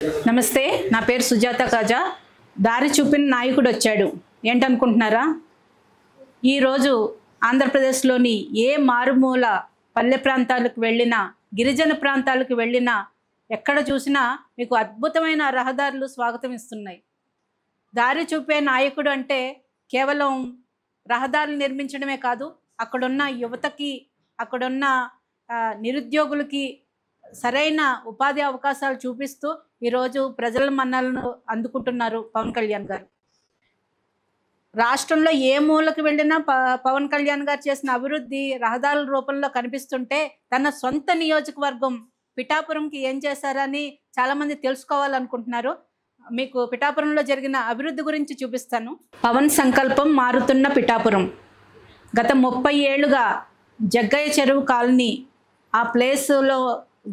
నమస్తే, నా పేరు సుజాత కాజా. దారి చూపిన నాయకుడు వచ్చాడు ఏంటనుకుంటున్నారా? ఈరోజు ఆంధ్రప్రదేశ్లోని ఏ మారుమూల పల్లె ప్రాంతాలకు వెళ్ళినా, గిరిజన ప్రాంతాలకు వెళ్ళినా, ఎక్కడ చూసినా మీకు అద్భుతమైన రహదారులు స్వాగతం ఇస్తున్నాయి. దారి చూపే నాయకుడు అంటే కేవలం రహదారులు నిర్మించడమే కాదు, అక్కడున్న యువతకి, అక్కడున్న నిరుద్యోగులకి సరైన ఉపాధి అవకాశాలు చూపిస్తూ ఈరోజు ప్రజల మన్నలను అందుకుంటున్నారు పవన్ కళ్యాణ్ గారు. రాష్ట్రంలో ఏ మూలకు వెళ్ళినా పవన్ కళ్యాణ్ గారు చేసిన అభివృద్ధి రహదారుల రూపంలో కనిపిస్తుంటే, తన సొంత నియోజకవర్గం పిఠాపురంకి ఏం చేశారని చాలామంది తెలుసుకోవాలనుకుంటున్నారు. మీకు పిఠాపురంలో జరిగిన అభివృద్ధి గురించి చూపిస్తాను. పవన్ సంకల్పం మారుతున్న పిఠాపురం. గత 30 ఏళ్లుగా జగ్గయ్య చెరువు కాలనీ, ఆ ప్లేస్లో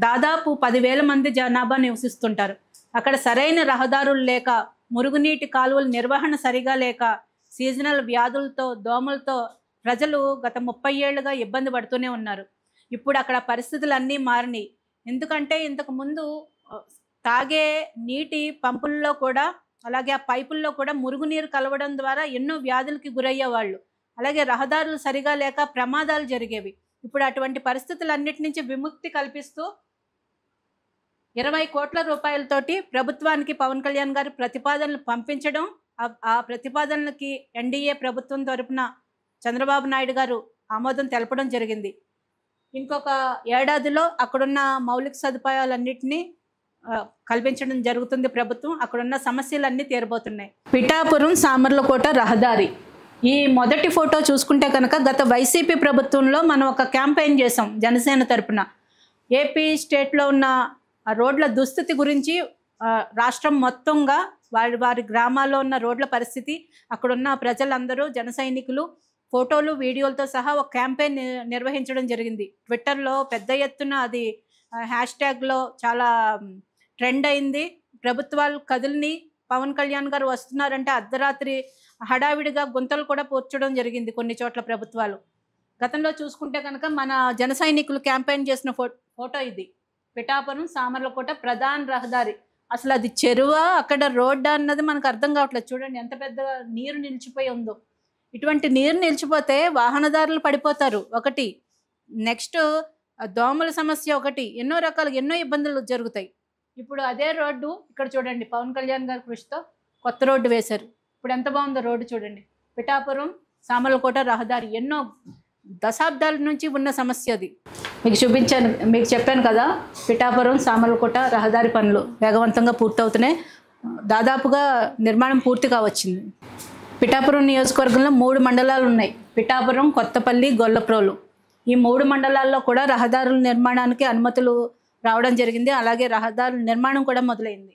దాదాపు 10,000 మంది జనాభా నివసిస్తుంటారు. అక్కడ సరైన రహదారులు లేక, మురుగునీటి కాలువల నిర్వహణ సరిగా లేక, సీజనల్ వ్యాధులతో, దోమలతో ప్రజలు గత 30 ఏళ్లుగా ఇబ్బంది పడుతూనే ఉన్నారు. ఇప్పుడు అక్కడ పరిస్థితులు అన్నీ మారినాయి. ఎందుకంటే ఇంతకుముందు తాగే నీటి పంపుల్లో కూడా, అలాగే ఆ పైపుల్లో కూడా మురుగునీరు కలవడం ద్వారా ఎన్నో వ్యాధులకి గురయ్యేవాళ్ళు. అలాగే రహదారులు సరిగా లేక ప్రమాదాలు జరిగేవి. ఇప్పుడు అటువంటి పరిస్థితులన్నిటి నుంచి విముక్తి కల్పిస్తూ 20 కోట్ల రూపాయలతోటి ప్రభుత్వానికి పవన్ కళ్యాణ్ గారు ప్రతిపాదనలు పంపించడం, ఆ ప్రతిపాదనలకి ఎన్డీఏ ప్రభుత్వం తరపున చంద్రబాబు నాయుడు గారు ఆమోదం తెలపడం జరిగింది. ఇంకొక ఏడాదిలో అక్కడున్న మౌలిక సదుపాయాలన్నింటినీ కల్పించడం జరుగుతుంది ప్రభుత్వం. అక్కడున్న సమస్యలన్నీ తీరబోతున్నాయి. పిఠాపురం సామర్లకోట రహదారి. ఈ మొదటి ఫోటో చూసుకుంటే కనుక గత వైసీపీ ప్రభుత్వంలో మనం ఒక క్యాంపెయిన్ చేసాం జనసేన తరపున. ఏపీ స్టేట్లో ఉన్న రోడ్ల దుస్థితి గురించి రాష్ట్రం మొత్తంగా వారి గ్రామాల్లో ఉన్న రోడ్ల పరిస్థితి, అక్కడున్న ప్రజలందరూ, జన సైనికులు ఫోటోలు, వీడియోలతో సహా ఒక క్యాంపెయిన్ నిర్వహించడం జరిగింది. ట్విట్టర్లో పెద్ద ఎత్తున అది హ్యాష్ట్యాగ్లో చాలా ట్రెండ్ అయింది. ప్రభుత్వాలు కదిలిని, పవన్ కళ్యాణ్ గారు వస్తున్నారంటే అర్ధరాత్రి హడావిడిగా గుంతలు కూడా పూడ్చడం జరిగింది కొన్ని చోట్ల ప్రభుత్వాలు. గతంలో చూసుకుంటే కనుక మన జన సైనికులు క్యాంపెయిన్ చేసిన ఫోటో ఇది. పిఠాపురం సామర్లకోట ప్రధాన రహదారి. అసలు అది చెరువా, అక్కడ రోడ్డా అన్నది మనకు అర్థం కావట్లేదు. చూడండి ఎంత పెద్ద నీరు నిలిచిపోయి ఉందో. ఇటువంటి నీరు నిలిచిపోతే వాహనదారులు పడిపోతారు ఒకటి, నెక్స్ట్ దోమల సమస్య ఒకటి, ఎన్నో రకాలుగా ఎన్నో ఇబ్బందులు జరుగుతాయి. ఇప్పుడు అదే రోడ్డు ఇక్కడ చూడండి, పవన్ కళ్యాణ్ గారి కృషితో కొత్త రోడ్డు వేశారు. ఇప్పుడు ఎంత బాగుందో రోడ్డు చూడండి. పిఠాపురం సామర్లకోట రహదారి ఎన్నో దశాబ్దాల నుంచి ఉన్న సమస్య అది. మీకు చెప్పాను కదా, పిఠాపురం సామర్లకోట రహదారి పనులు వేగవంతంగా పూర్తవుతున్నాయి. దాదాపుగా నిర్మాణం పూర్తి కావచ్చింది. పిఠాపురం నియోజకవర్గంలో 3 మండలాలు ఉన్నాయి. పిఠాపురం, కొత్తపల్లి, గొల్లప్రోలు. ఈ 3 మండలాల్లో కూడా రహదారుల నిర్మాణానికి అనుమతులు రావడం జరిగింది. అలాగే రహదారుల నిర్మాణం కూడా మొదలైంది.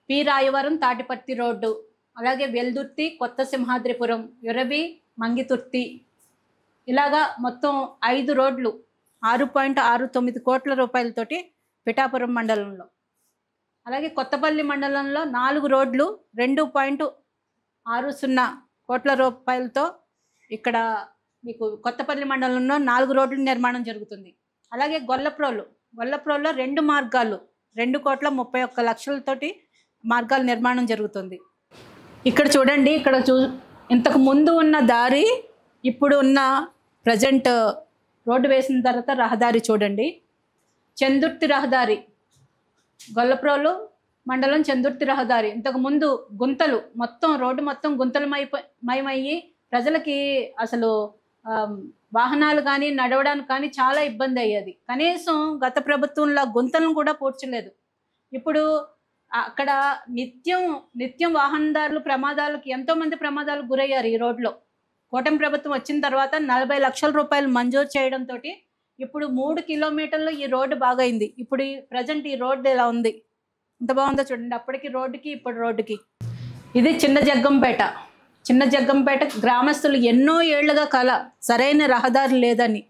పి రాయవరం తాటిపర్తి రోడ్డు, అలాగే వెల్దుర్తి, కొత్త సింహాద్రిపురం, యురబి, మంగితుర్తి, ఇలాగా మొత్తం 5 రోడ్లు 6.69 కోట్ల రూపాయలతోటి పిఠాపురం మండలంలో. అలాగే కొత్తపల్లి మండలంలో 4 రోడ్లు 2.60 కోట్ల రూపాయలతో ఇక్కడ మీకు కొత్తపల్లి మండలంలో 4 రోడ్ల నిర్మాణం జరుగుతుంది. అలాగే గొల్లప్రోలో 2 మార్గాలు 2.31 కోట్లతోటి మార్గాల నిర్మాణం జరుగుతుంది. ఇక్కడ చూడండి, ఇక్కడ ఇంతకు ముందు ఉన్న దారి, ఇప్పుడు ఉన్న ప్రజెంట్ రోడ్డు వేసిన తర్వాత రహదారి చూడండి. చందుర్తి రహదారి, గొల్లప్రోలు మండలం చందుర్తి రహదారి. ఇంతకుముందు గుంతలు, మొత్తం రోడ్డు మొత్తం గుంతలమయ్యి ప్రజలకి అసలు వాహనాలు కానీ నడవడానికి కానీ చాలా ఇబ్బంది అయ్యేది. కనీసం గత ప్రభుత్వంలో గుంతలను కూడా పూడ్చలేదు. ఇప్పుడు అక్కడ నిత్యం వాహనదారులు ప్రమాదాలకు, ఎంతోమంది ప్రమాదాలకు గురయ్యారు ఈ రోడ్లో. కూటమి ప్రభుత్వం వచ్చిన తర్వాత 40 లక్షల రూపాయలు మంజూరు చేయడంతో ఇప్పుడు 3 కిలోమీటర్లు ఈ రోడ్డు బాగైంది. ఇప్పుడు ప్రజెంట్ ఈ రోడ్డు ఎలా ఉంది, ఎంత బాగుందో చూడండి. అప్పటికి రోడ్డుకి ఇప్పుడు రోడ్డుకి. ఇది చిన్న జగ్గంపేట గ్రామస్తులు ఎన్నో ఏళ్లుగా కల సరైన రహదారి లేదని.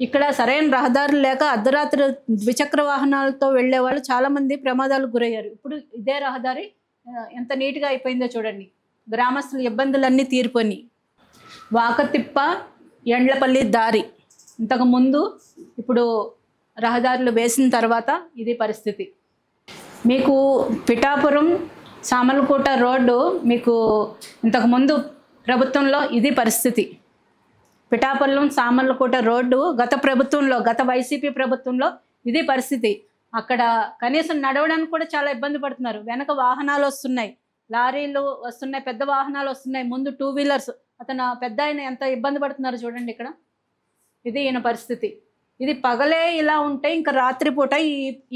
ఇక్కడ సరైన రహదారులు లేక అర్ధరాత్రి ద్విచక్ర వాహనాలతో వెళ్ళే వాళ్ళు చాలామంది ప్రమాదాలకు గురయ్యారు. ఇప్పుడు ఇదే రహదారి ఎంత నీట్గా అయిపోయిందో చూడండి. గ్రామస్తుల ఇబ్బందులన్నీ తీరిపోయి. వాకతిప్ప ఎండ్లపల్లి దారి ఇంతకు ముందు ఇప్పుడు రహదారులు వేసిన తర్వాత ఇది పరిస్థితి. మీకు పిఠాపురం సామర్లకోట రోడ్డు మీకు ఇంతకుముందు ప్రభుత్వంలో ఇది పరిస్థితి. పిఠాపురం సామర్లకోట రోడ్డు గత వైసీపీ ప్రభుత్వంలో ఇది పరిస్థితి. అక్కడ కనీసం నడవడానికి కూడా చాలా ఇబ్బంది పడుతున్నారు. వెనక వాహనాలు వస్తున్నాయి, లారీలు వస్తున్నాయి, పెద్ద వాహనాలు వస్తున్నాయి, ముందు 2 వీలర్స్. అతను పెద్ద ఆయన ఎంత ఇబ్బంది పడుతున్నారు చూడండి ఇక్కడ. ఇది ఈయన పరిస్థితి. ఇది పగలే ఇలా ఉంటే ఇంకా రాత్రిపూట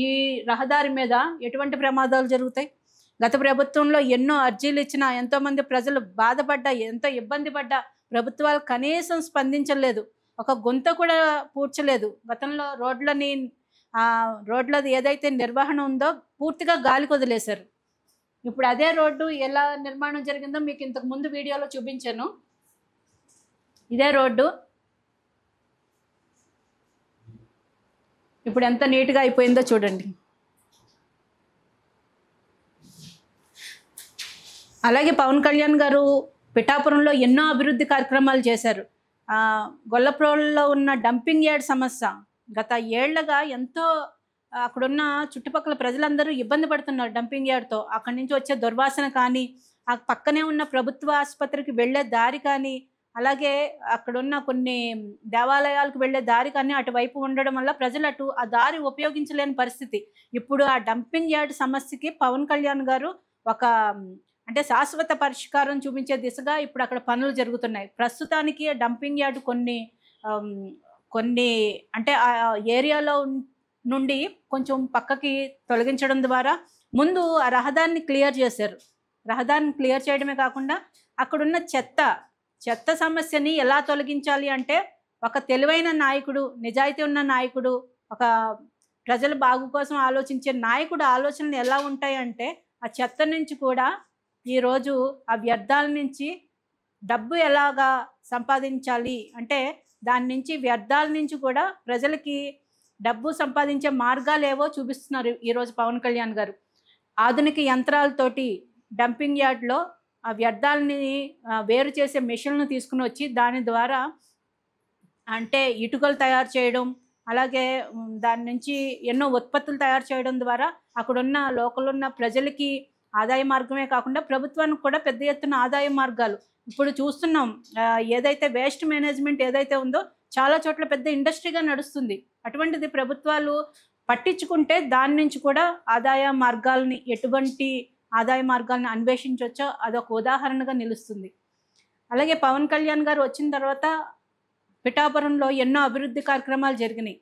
ఈ రహదారి మీద ఎటువంటి ప్రమాదాలు జరుగుతాయి? గత ప్రభుత్వంలో ఎన్నో అర్జీలు ఇచ్చినా, ఎంతోమంది ప్రజలు బాధపడ్డా, ఎంతో ఇబ్బంది పడ్డా ప్రభుత్వాలు కనీసం స్పందించలేదు. ఒక గుంత కూడా పూడ్చలేదు. గతంలో రోడ్లది ఏదైతే నిర్వహణ ఉందో పూర్తిగా గాలికి వదిలేశారు. ఇప్పుడు అదే రోడ్డు ఎలా నిర్మాణం జరిగిందో మీకు ఇంతకు ముందు వీడియోలో చూపించాను. ఇదే రోడ్డు ఇప్పుడు ఎంత నీట్గా అయిపోయిందో చూడండి. అలాగే పవన్ కళ్యాణ్ గారు పిఠాపురంలో ఎన్నో అభివృద్ధి కార్యక్రమాలు చేశారు. గొల్లప్రోల్లో ఉన్న డంపింగ్ యార్డ్ సమస్య గత ఏళ్లుగా ఎంతో అక్కడున్న చుట్టుపక్కల ప్రజలందరూ ఇబ్బంది పడుతున్నారు డంపింగ్ యార్డ్తో. అక్కడి నుంచి వచ్చే దుర్వాసన కానీ, ఆ పక్కనే ఉన్న ప్రభుత్వ ఆసుపత్రికి వెళ్ళే దారి కానీ, అలాగే అక్కడున్న కొన్ని దేవాలయాలకు వెళ్ళే దారి కానీ అటువైపు ఉండడం వల్ల ప్రజలు ఆ దారి ఉపయోగించలేని పరిస్థితి. ఇప్పుడు ఆ డంపింగ్ యార్డ్ సమస్యకి పవన్ కళ్యాణ్ గారు ఒక అంటే శాశ్వత పరిష్కారం చూపించే దిశగా ఇప్పుడు అక్కడ పనులు జరుగుతున్నాయి. ప్రస్తుతానికి డంపింగ్ యార్డ్ కొన్ని అంటే ఆ ఏరియాలో నుండి కొంచెం పక్కకి తొలగించడం ద్వారా ముందు ఆ రహదారిని క్లియర్ చేశారు. రహదారిని క్లియర్ చేయడమే కాకుండా అక్కడున్న చెత్త సమస్యని ఎలా తొలగించాలి అంటే ఒక తెలివైన నాయకుడు, నిజాయితీ ఉన్న నాయకుడు, ఒక ప్రజల బాగు కోసం ఆలోచించే నాయకుడు ఆలోచనలు ఎలా ఉంటాయంటే ఆ చెత్త నుంచి కూడా ఈరోజు ఆ వ్యర్థాల నుంచి డబ్బు ఎలాగా సంపాదించాలి అంటే దాని నుంచి వ్యర్థాల నుంచి కూడా ప్రజలకి డబ్బు సంపాదించే మార్గాలు ఏవో చూపిస్తున్నారు ఈరోజు పవన్ కళ్యాణ్ గారు. ఆధునిక యంత్రాలతోటి డంపింగ్ యార్డ్లో ఆ వ్యర్థాలని వేరు చేసే మెషిన్లను తీసుకుని వచ్చి దాని ద్వారా అంటే ఇటుకలు తయారు చేయడం, అలాగే దాని నుంచి ఎన్నో ఉత్పత్తులు తయారు చేయడం ద్వారా అక్కడున్న లోకల్ ఉన్న ప్రజలకి ఆదాయ మార్గమే కాకుండా ప్రభుత్వానికి కూడా పెద్ద ఎత్తున ఆదాయ మార్గాలు ఇప్పుడు చూస్తున్నాం. ఏదైతే వేస్ట్ మేనేజ్మెంట్ ఏదైతే ఉందో చాలా చోట్ల పెద్ద ఇండస్ట్రీగా నడుస్తుంది. అటువంటిది ప్రభుత్వాలు పట్టించుకుంటే దాని నుంచి కూడా ఎటువంటి ఆదాయ మార్గాలను అన్వేషించవచ్చో అదొక ఉదాహరణగా నిలుస్తుంది. అలాగే పవన్ కళ్యాణ్ గారు వచ్చిన తర్వాత పిఠాపురంలో ఎన్నో అభివృద్ధి కార్యక్రమాలు జరిగినాయి.